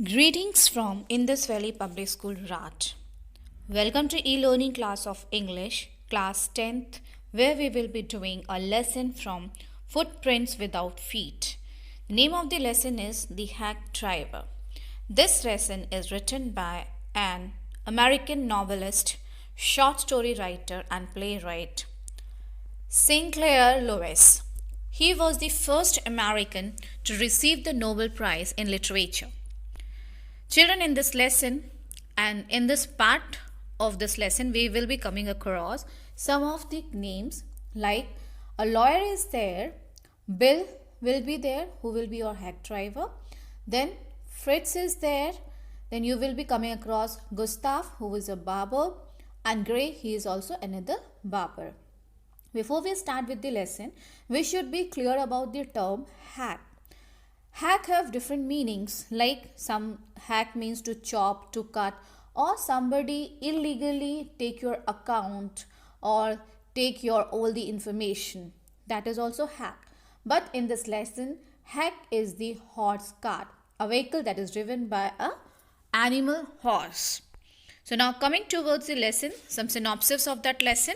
Greetings from Indus Valley Public School, Raj. Welcome to e-learning class of English, class 10th, where we will be doing a lesson from Footprints Without Feet. The name of the lesson is The Hack Driver. This lesson is written by an American novelist, short story writer and playwright, Sinclair Lewis. He was the first American to receive the Nobel Prize in Literature. Children, in this lesson and in this part of this lesson, we will be coming across some of the names like a lawyer is there, Bill will be there, who will be your hack driver. Then Fritz is there. Then you will be coming across Gustav, who is a barber, and Gray, he is also another barber. Before we start with the lesson, we should be clear about the term hack. Hack have different meanings, like some hack means to chop, to cut, or somebody illegally take your account or take your all the information. That is also hack. But in this lesson, hack is the horse cart, a vehicle that is driven by a animal horse. So now coming towards the lesson, some synopsis of that lesson.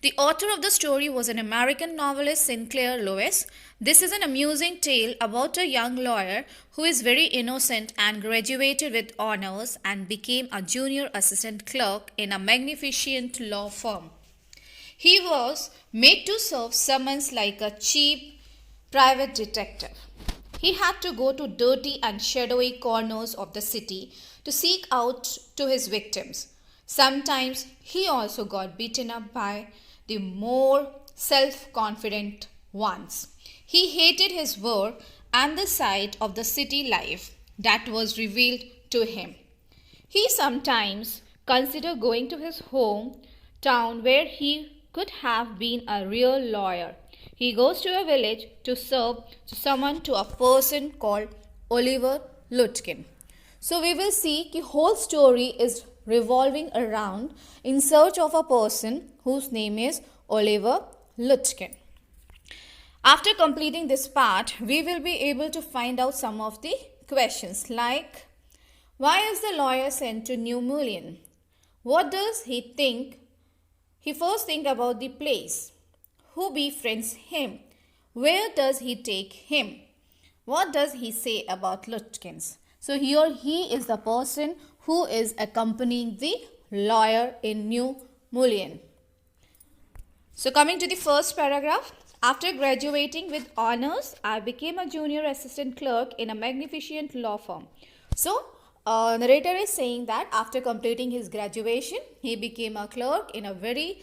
The author of the story was an American novelist, Sinclair Lewis. This is an amusing tale about a young lawyer who is very innocent and graduated with honors and became a junior assistant clerk in a magnificent law firm. He was made to serve summons like a cheap private detective. He had to go to dirty and shadowy corners of the city to seek out to his victims. Sometimes he also got beaten up by the more self-confident ones. He hated his work and the sight of the city life that was revealed to him. He sometimes considered going to his hometown where he could have been a real lawyer. He goes to a village to serve to a person called Oliver Lutkin. So we will see the whole story is revolving around in search of a person whose name is Oliver Lutkin. After completing this part, we will be able to find out some of the questions like, why is the lawyer sent to New Mullion? What does he think? He first think about the place. Who befriends him? Where does he take him? What does he say about Lutkins? So here he is the person who is accompanying the lawyer in New Mullion. So coming to the first paragraph. After graduating with honors, I became a junior assistant clerk in a magnificent law firm. So narrator is saying that after completing his graduation, he became a clerk in a very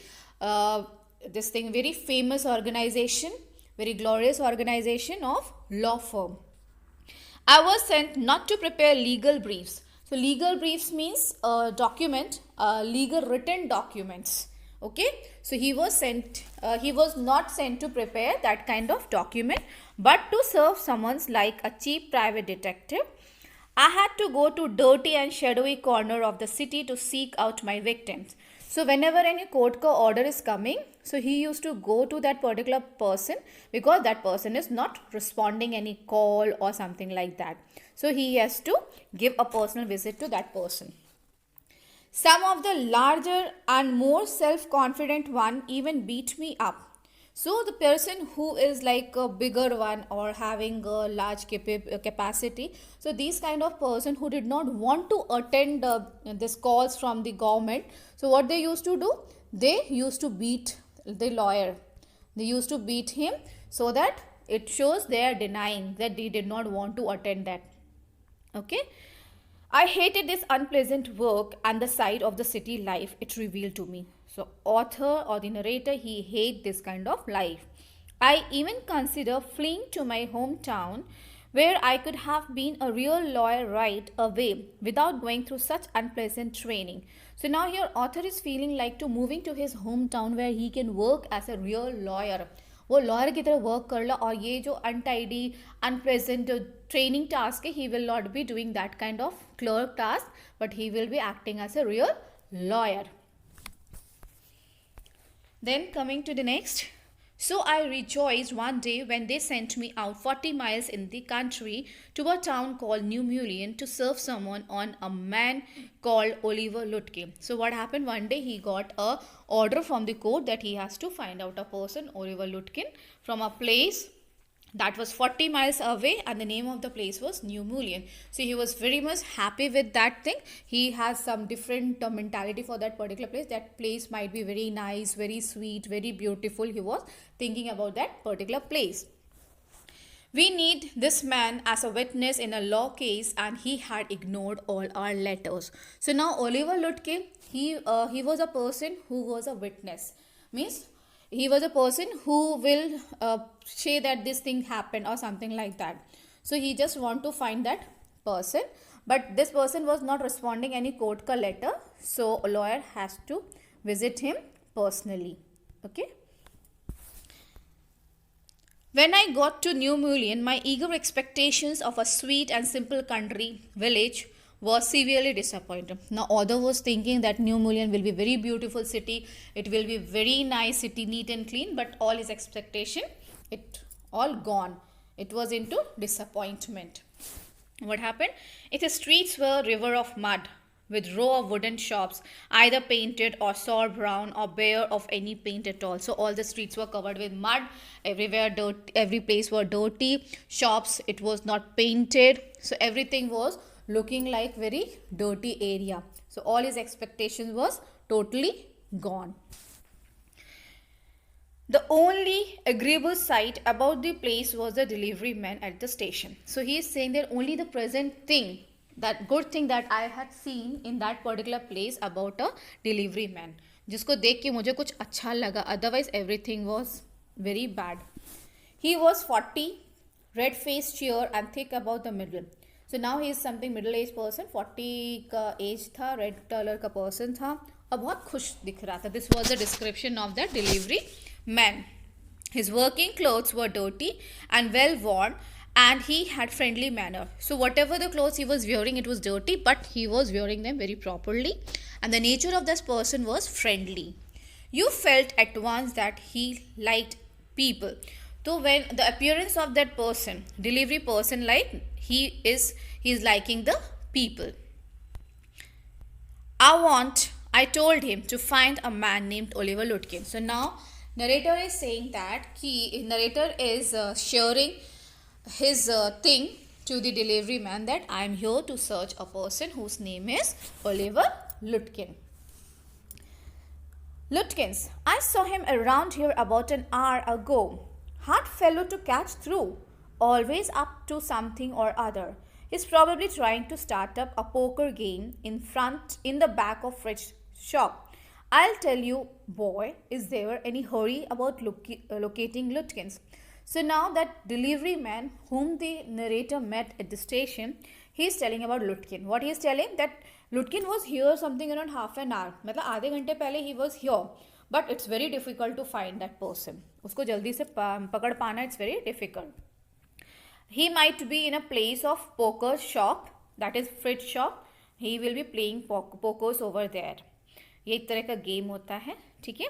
famous organization, very glorious organization of law firm. I was sent not to prepare legal briefs. So legal briefs means document, legal written documents. Okay, so he was not sent to prepare that kind of document, but to serve summons like a cheap private detective. I had to go to dirty and shadowy corner of the city to seek out my victims. So whenever any court ka order is coming, so he used to go to that particular person because that person is not responding any call or something like that. So he has to give a personal visit to that person. Some of the larger and more self-confident one even beat me up. So the person who is like a bigger one or having a large capacity, so these kind of person who did not want to attend this calls from the government, so what they used to do, they used to beat the lawyer. They used to beat him so that it shows they are denying that they did not want to attend that. Okay. I hated this unpleasant work and the sight of the city life it revealed to me. So author or the narrator, he hates this kind of life. I even consider fleeing to my hometown where I could have been a real lawyer right away without going through such unpleasant training. So now here author is feeling like to moving to his hometown where he can work as a real lawyer. वो lawyer की तरह work कर ला और ये जो untidy unpleasant training task है he will not be doing that kind of clerk task but he will be acting as a real lawyer. Then coming to the next, So I rejoiced one day when they sent me out 40 miles in the country to a town called New Mullion to serve someone on a man called Oliver Lutke. So what happened, one day he got a order from the court that he has to find out a person, Oliver Lutkin, from a place that was 40 miles away, and the name of the place was New Mullion. So he was very much happy with that thing. He has some different mentality for that particular place. That place might be very nice, very sweet, very beautiful. He was thinking about that particular place. We need this man as a witness in a law case, and he had ignored all our letters. So now Oliver Lutke, he was a person who was a witness. Means he was a person who will say that this thing happened or something like that. So he just want to find that person, but this person was not responding any court ka letter. So a lawyer has to visit him personally. Okay. When I got to New Mullion, my eager expectations of a sweet and simple country village were severely disappointed. Now, author was thinking that New Mullion will be very beautiful city. It will be very nice city, neat and clean. But all his expectation, it all gone. It was into disappointment. What happened? Its streets were a river of mud with row of wooden shops, either painted or sour brown or bare of any paint at all. So all the streets were covered with mud, everywhere dirt, every place were dirty. Shops, it was not painted. So everything was looking like very dirty area. So all his expectations was totally gone. The only agreeable sight about the place was the delivery man at the station. So he is saying that only the present thing, that good thing that I had seen in that particular place about a delivery man, जिसको देख के मुझे कुछ अच्छा लगा, otherwise everything was very bad. He was 40, red face, cheer and thick about the middle. So now he is something middle aged person, 40 का age था, red color का person था और बहुत खुश दिख रहा था. This was the description of the delivery man. His working clothes were dirty and well worn, and he had friendly manner. So whatever the clothes he was wearing, it was dirty, but he was wearing them very properly, and the nature of this person was friendly. You felt at once that he liked people. So when the appearance of that person, delivery person, like he is liking the people. I told him to find a man named Oliver Lutkin. So now narrator is saying that narrator is sharing his thing to the delivery man, that I am here to search a person whose name is Oliver Lutkin. Lutkins, I saw him around here about an hour ago. Hard fellow to catch through. Always up to something or other. He's probably trying to start up a poker game in the back of Fridge's shop. I'll tell you, boy, is there any hurry about locating Lutkins? So now that delivery man whom the narrator met at the station, he is telling about Lutkin. What he is telling, that Lutkin was here something around half an hour. मतलब आधे घंटे पहले he was here. But it's very difficult to find that person. उसको जल्दी से पकड़ पाना, it's very difficult. He might be in a place of poker shop, that is Fridge shop. He will be playing pokers over there. ये एक तरह का game होता है, ठीक है.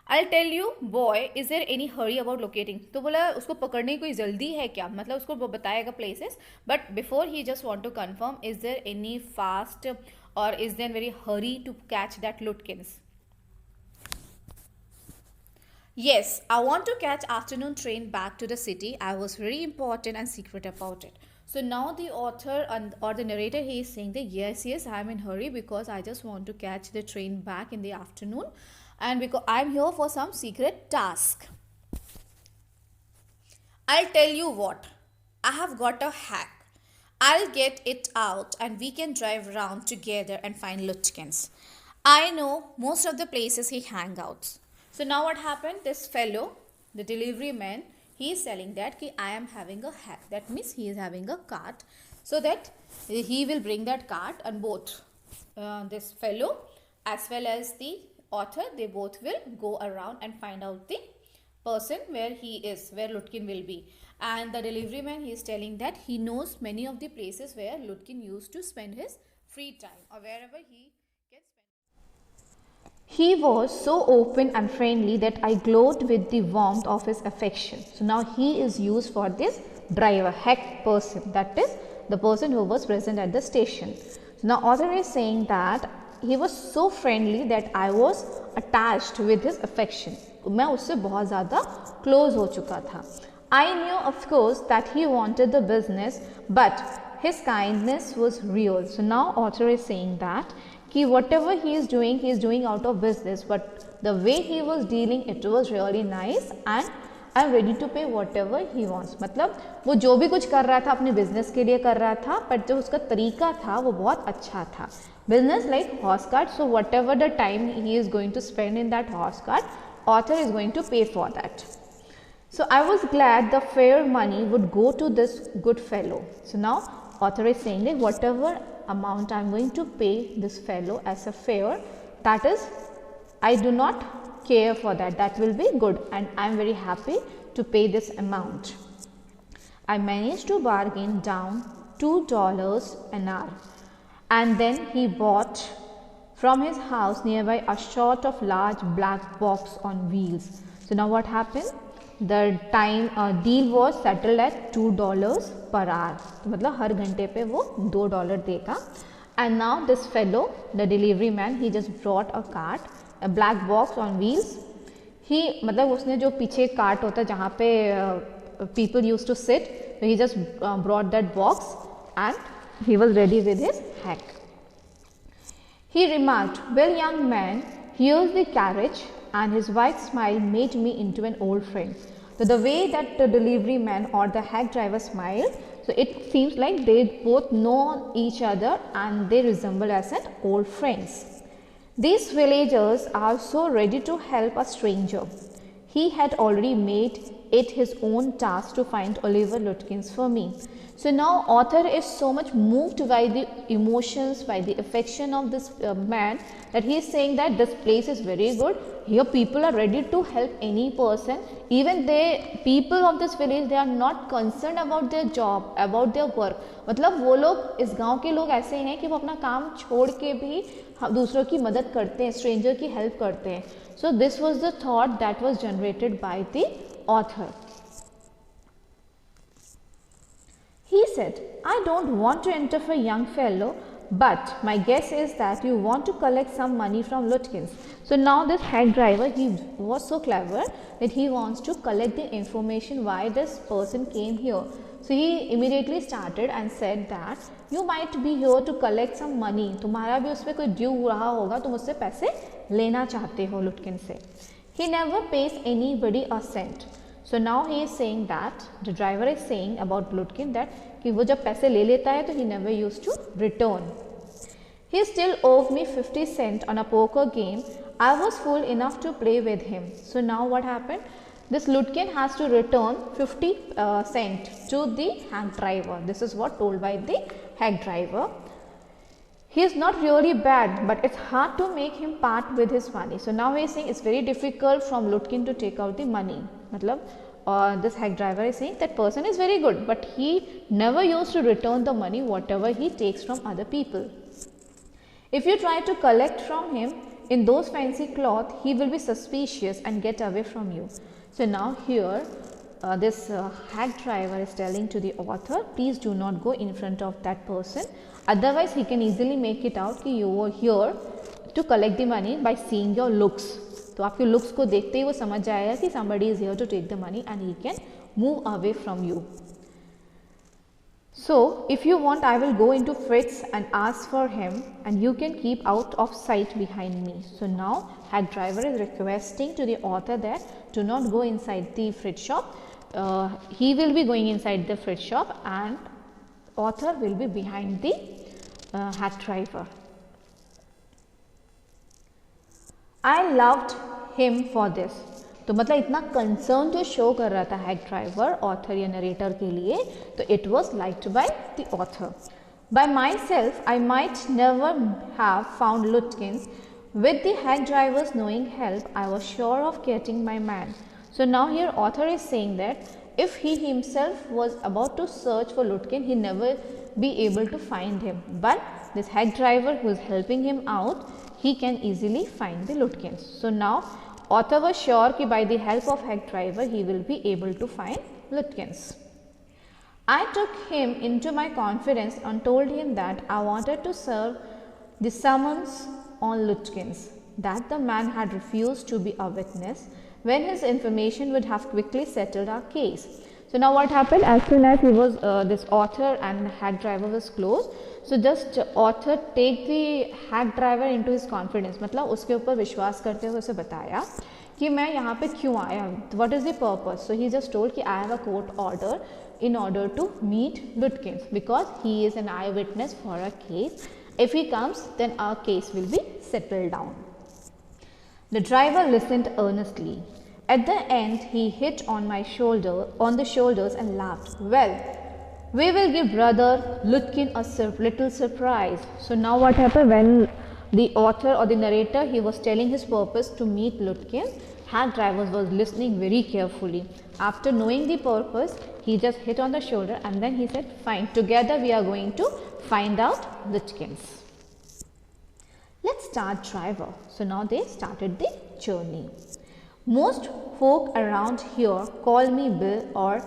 I'll tell you, boy, is there any hurry about locating? तो बोला उसको पकड़ने की कोई जल्दी है क्या, मतलब उसको वो बताएगा places, but before he just want to confirm, is there any fast or is there very hurry to catch that Lutkins? Yes, I want to catch afternoon train back to the city. I was very important and secret about it. So now the author or the narrator, he is saying that yes, I am in hurry because I just want to catch the train back in the afternoon, and because I am here for some secret task. I'll tell you what, I have got a hack. I'll get it out and we can drive around together and find Lutkins. I know most of the places he hangs out. So now what happened, this fellow, the delivery man, he is telling that I am having a hack. That means he is having a cart, so that he will bring that cart, and both this fellow as well as the author, they both will go around and find out the person where he is, where Lutkin will be. And the delivery man, he is telling that he knows many of the places where Lutkin used to spend his free time, or wherever he can spend. He was so open and friendly that I glowed with the warmth of his affection. So now he is used for this driver, hack person, that is the person who was present at the station. So now author is saying that he was so friendly that I was attached with his affection. मैं उससे बहुत ज़्यादा close हो चुका था. I knew of course that he wanted the business, but his kindness was real. So now author is saying that कि whatever he is doing out of business, but the way he was dealing, it was really nice and I am ready to pay whatever he wants. मतलब वो जो भी कुछ कर रहा था अपने बिजनेस के लिए कर रहा था, but जो उसका तरीका था वो बहुत अच्छा था. Business like horse cart, so whatever the time he is going to spend in that horse cart, author is going to pay for that. So I was glad the fair money would go to this good fellow. So now author is saying that whatever amount I am going to pay this fellow as a fare, that is, I do not care for that, that will be good and I am very happy to pay this amount. I managed to bargain down $2 an hour and then he bought from his house nearby a sort of large black box on wheels. So now what happened? The time deal was settled at $2 per hour. तो मतलब हर घंटे पे वो $2 देगा. And now this fellow, the delivery man, he just brought a cart, a black box on wheels. He मतलब उसने जो पीछे cart होता है जहाँ पे people used to sit, so he just brought that box and he was ready with his hack. He remarked, "Well, young man, here's the carriage," and his wide smile made me into an old friend. So the way that the delivery man or the hack driver smiled, so it seems like they both know each other and they resemble as an old friends. These villagers are so ready to help a stranger. He had already made it his own task to find Oliver Lutkins for me. So now author is so much moved by the emotions, by the affection of this man, that he is saying that this place is very good. Here people are ready to help any person. Even people of this village, they are not concerned about their job, about their work. मतलब वो लोग इस गांव के लोग ऐसे हैं कि वो अपना काम छोड़ के भी दूसरों की मदद करते हैं, stranger की help करते हैं. So this was the thought that was generated by the author. He said, "I don't want to interfere, young fellow, but my guess is that you want to collect some money from Lutkins." So now this hack driver, he was so clever that he wants to collect the information why this person came here. So he immediately started and said that you might be here to collect some money. तुम्हारा भी उसमें कोई due रहा होगा, तुम उससे पैसे लेना चाहते हो लुटकिन से. He never pays anybody a cent. So now he is saying that the driver is saying about Lutkin that कि वो जब पैसे ले लेता है तो he never used to return. He still owed me 50 cents on a poker game. I was fool enough to play with him. So now what happened? This Lutkin has to return 50 cents to the hack driver. This is what told by the hack driver. He is not really bad, but it's hard to make him part with his money. So now he is saying it's very difficult from Lutkin to take out the money. मतलब this hack driver is saying that person is very good, but he never used to return the money whatever he takes from other people. If you try to collect from him in those fancy cloth, he will be suspicious and get away from you. So now here this hack driver is telling to the author, please do not go in front of that person, otherwise he can easily make it out कि you were here to collect the money by seeing your looks. तो आपके looks को देखते ही वो समझ जाएगा कि somebody is here to take the money and he can move away from you. So if you want, I will go into Fritz and ask for him and you can keep out of sight behind me. So now hack driver is requesting to the author that do not go inside the Fritz shop. He will be going inside the Fritz shop and author will be behind the hack driver. I loved him for this. तो मतलब इतना concern जो show कर रहा था hack driver author या narrator के लिए, तो it was liked by the author. Bye my self I might never have found लुटकिंस. With the hack drivers knowing help I was sure of getting my man. So now here author is saying that if he himself was about to search for Lutkin, he never be able to find him. But this hack driver who is helping him out, he can easily find the Lutkins. So now author was sure that by the help of hack driver, he will be able to find Lutkins. I took him into my confidence and told him that I wanted to serve the summons on Lutkins, that the man had refused to be a witness when his information would have quickly settled our case. So now what happened, as soon as he was this author and hack driver was close, so just author take the hack driver into his confidence, मतलब उसके ऊपर विश्वास करते हुए उसे बताया कि मैं यहाँ पे क्यों आया, what is the purpose. So he just told कि I have a court order in order to meet Lutkins because he is an eyewitness for a case. If he comes, then our case will be settled down. The driver listened earnestly. At the end, he hit on my shoulder, on the shoulders, and laughed. Well, we will give brother Lutkin a little surprise. So now what happened, when the author or the narrator, he was telling his purpose to meet Lutkin, hack driver was listening very carefully. After knowing the purpose, he just hit on the shoulder and then he said, fine, together we are going to find out Lutkins. Let's start driver. So now they started the journey. Most folk around here call me Bill or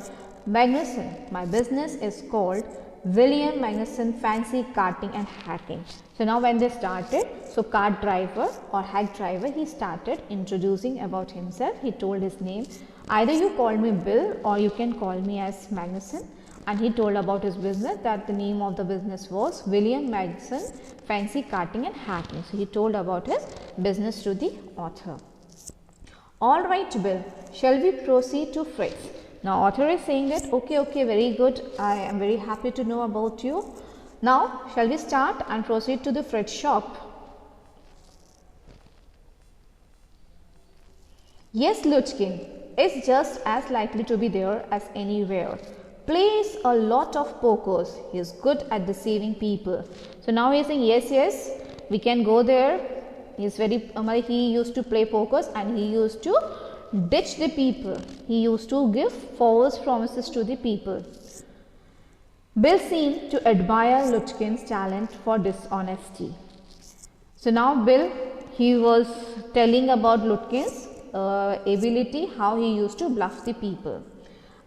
Magnuson. My business is called William Magnuson Fancy Carting and Hacking. So now when they started, so cart driver or hack driver, he started introducing about himself. He told his name. Either you call me Bill or you can call me as Magnuson. And he told about his business, that the name of the business was William Magnuson Fancy Carting and Hacking. So he told about his business to the author. All right, Bill, shall we proceed to Fritz? Now author is saying that okay, very good, I am very happy to know about you. Now shall we start and proceed to the Fritz shop? Yes, Lutkin is just as likely to be there as anywhere. Plays a lot of pokers. He is good at deceiving people. So now he is saying yes, we can go there. He used to play pokers and he used to ditch the people. He used to give false promises to the people. Bill seemed to admire Lutkin's talent for dishonesty. So now Bill, he was telling about Lutkin's ability, how he used to bluff the people.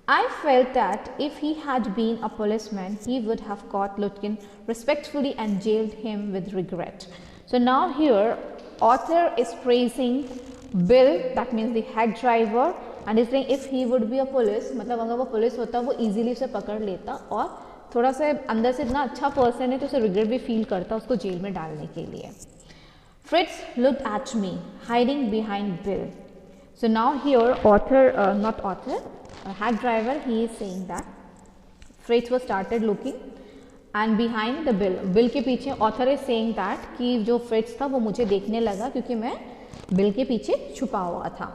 I felt that if he had been a policeman, he would have caught Lutkin respectfully and jailed him with regret. So now here, author is praising Bill, that means the hack driver, and is saying if he would be a police, मतलब अगर वो police होता वो easily उसे पकड़ लेता और थोड़ा सा अंदर से इतना अच्छा पर्सन है तो उसे रिग्रेट भी फील करता उसको जेल में डालने के लिए. Fritz looked at me, hiding behind Bill. So now here author, hack driver, he is saying that Fritz was started looking and behind the Bill. Bill के पीछे author is saying that कि जो Fritz था वो मुझे देखने लगा क्योंकि मैं Bill के पीछे छुपा हुआ था.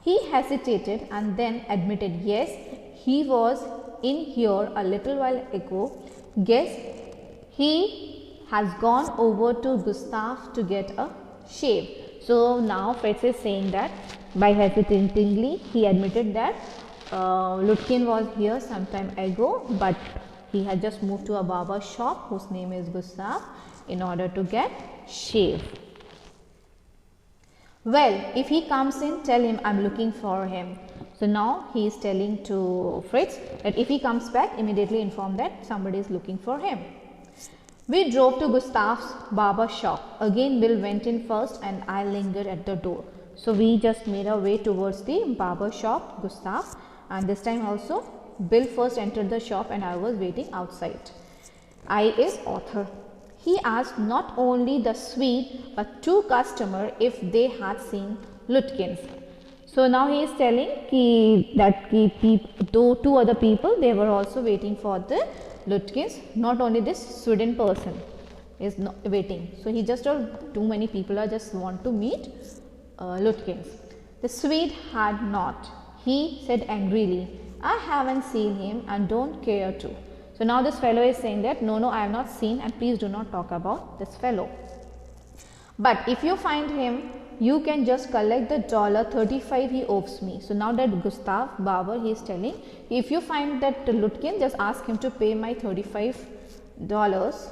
He hesitated and then admitted, yes, he was in here a little while ago. Guess he has gone over to Gustav to get a shave. So now Fritz is saying that by hesitatingly he admitted that Lutkin was here some time ago, but he had just moved to a barber shop whose name is Gustav in order to get shave. Well, if he comes in, tell him I'm looking for him. So now he is telling to Fritz that if he comes back, immediately inform that somebody is looking for him. We drove to Gustav's barber shop. Again, Bill went in first and I lingered at the door. So we just made our way towards the barber shop, Gustav, and this time also Bill first entered the shop and I was waiting outside. I is author. He asked not only the suite but two customers if they had seen Lutkins. So now he is telling that two other people, they were also waiting for the Lutkins. Not only this Sweden person is waiting. So he just told too many people are just want to meet Lutkins. The Swede had not. He said angrily, I haven't seen him and don't care to. So now this fellow is saying that no, I have not seen and please do not talk about this fellow. But if you find him, you can just collect the $35 he owes me. So now that Gustav Barber, he is telling, if you find that Lutkin, just ask him to pay my $35 dollars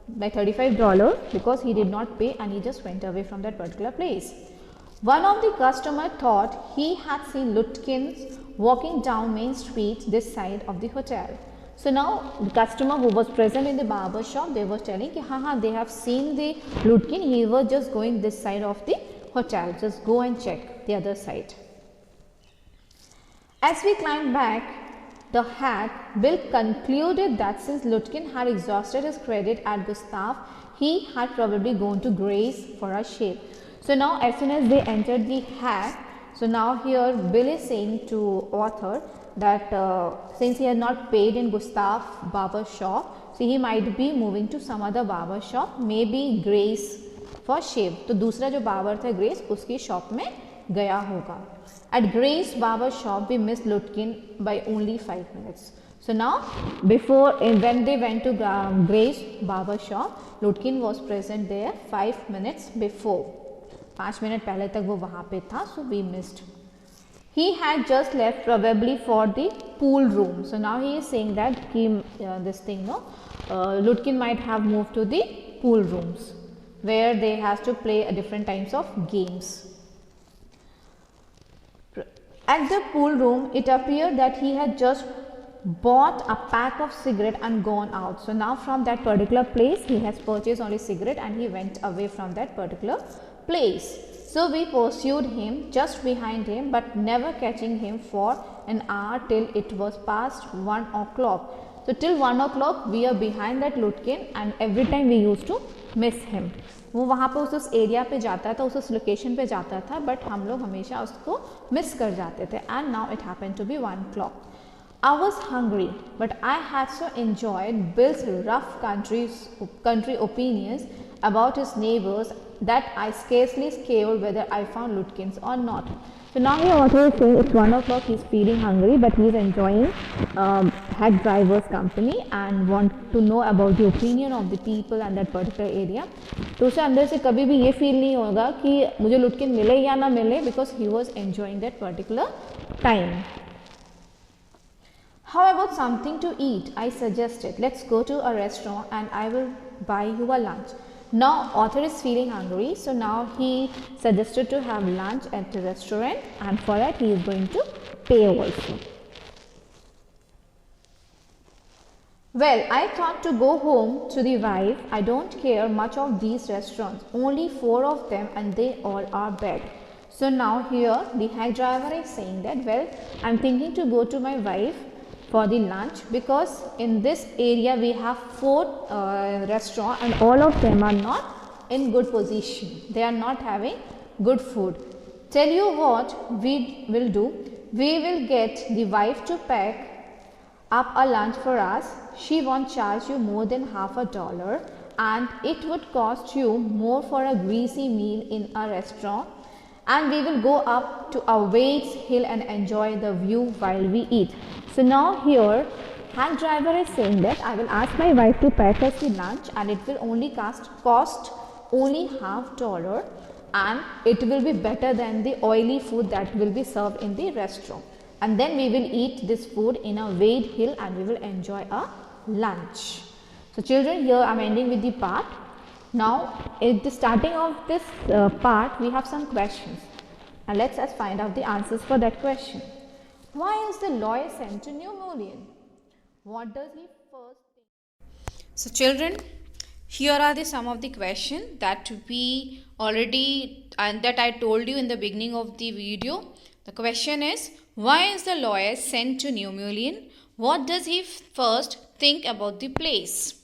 by $35 because he did not pay and he just went away from that particular place. One of the customer thought he had seen Lutkins walking down Main Street this side of the hotel. So now the customer who was present in the barber shop, they were telling ki they have seen the Lutkin, he was just going this side of the hotel, just go and check the other side. As we climbed back, the hack, Bill concluded that since Lutkin had exhausted his credit at Gustav, he had probably gone to Grace for a shave. So now as soon as they entered the hack, so now here Bill is saying to author that since he had not paid in Gustav barber shop, so he might be moving to some other barber shop, maybe Grace for shave. तो दूसरा जो barber था Grace, उसकी shop में गया होगा. At Grace barber shop, we missed Lutkin by only 5 minutes. So now, when they went to Grace barber shop, Lutkin was present there 5 minutes before. 5 minutes पहले तक वो वहाँ पे था, so we missed. He had just left probably for the pool room. So now he is saying that Lutkin might have moved to the pool rooms where they have to play different types of games. At the pool room, it appeared that he had just bought a pack of cigarette and gone out. So now from that particular place, he has purchased only cigarette and he went away from that particular place. So we pursued him just behind him, but never catching him for an hour till it was past 1 o'clock. So till 1 o'clock we are behind that Lutkin and every time we used to miss him. वो वहाँ पे उस area पे जाता था, उस location पे जाता था, बट हम लोग हमेशा उसको मिस कर जाते थे. And now it happened to be 1 o'clock. I was hungry, but I had so enjoyed Bill's rough country opinions about his neighbors that I scarcely cared whether I found Lutkins or not. So now he also is saying it's 1 o'clock, he's feeling hungry, but he's enjoying hack driver's company and want to know about the opinion of the people and that particular area. तो उसे अंदर से कभी भी ये feel नहीं होगा कि मुझे लुटकिन मिले या ना मिले, because he was enjoying that particular time. How about something to eat? I suggested. Let's go to a restaurant and I will buy you a lunch. Now author is feeling hungry, so now he suggested to have lunch at the restaurant and for that he is going to pay also. Well, I thought to go home to the wife. I don't care much of these restaurants, only 4 of them and they all are bad. So now here the hack driver is saying that, well, I'm thinking to go to my wife for the lunch because in this area we have 4 restaurants and all of them are not in good position. They are not having good food. Tell you what we will do. We will get the wife to pack up a lunch for us. She won't charge you more than $50 and it would cost you more for a greasy meal in a restaurant, and we will go up to a Waits hill and enjoy the view while we eat. So now here hack driver is saying that I will ask my wife to pack us the lunch and it will only cost only $50 and it will be better than the oily food that will be served in the restaurant. And then we will eat this food in a Wade hill and we will enjoy a lunch. So children, here I am ending with the part. Now at the starting of this part we have some questions and let's just find out the answers for that question. Why is the lawyer sent to New Mullion? What does he first think? So children, here are some of the questions that we already and that I told you in the beginning of the video. The question is, why is the lawyer sent to New Mullion? What does he first think about the place?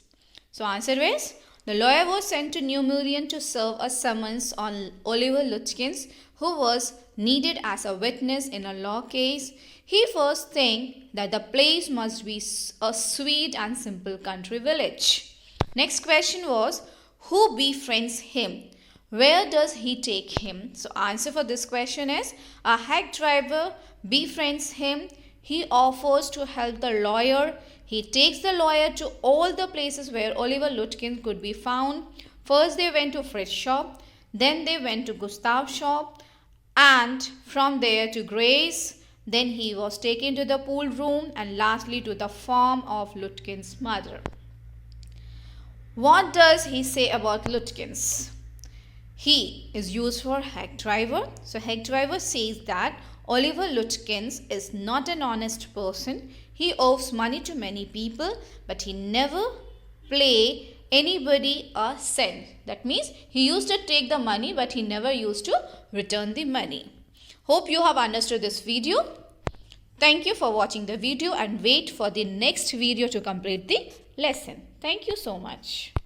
So answer is, the lawyer was sent to New Mullion to serve a summons on Oliver Lutkins, who was needed as a witness in a law case. He first think that the place must be a sweet and simple country village. Next question was, who befriends him? Where does he take him? So answer for this question is, a hack driver befriends him. He offers to help the lawyer. He takes the lawyer to all the places where Oliver Lutkin could be found. First they went to Fred's shop, then they went to Gustav's shop, and from there to Grace. Then he was taken to the pool room and lastly to the farm of Lutkin's mother. What does he say about Lutkins? He is used for hack driver. So hack driver says that Oliver Lutkins is not an honest person. He owes money to many people, but he never pay anybody a cent. That means he used to take the money, but he never used to return the money. Hope you have understood this video. Thank you for watching the video and wait for the next video to complete the lesson. Thank you so much.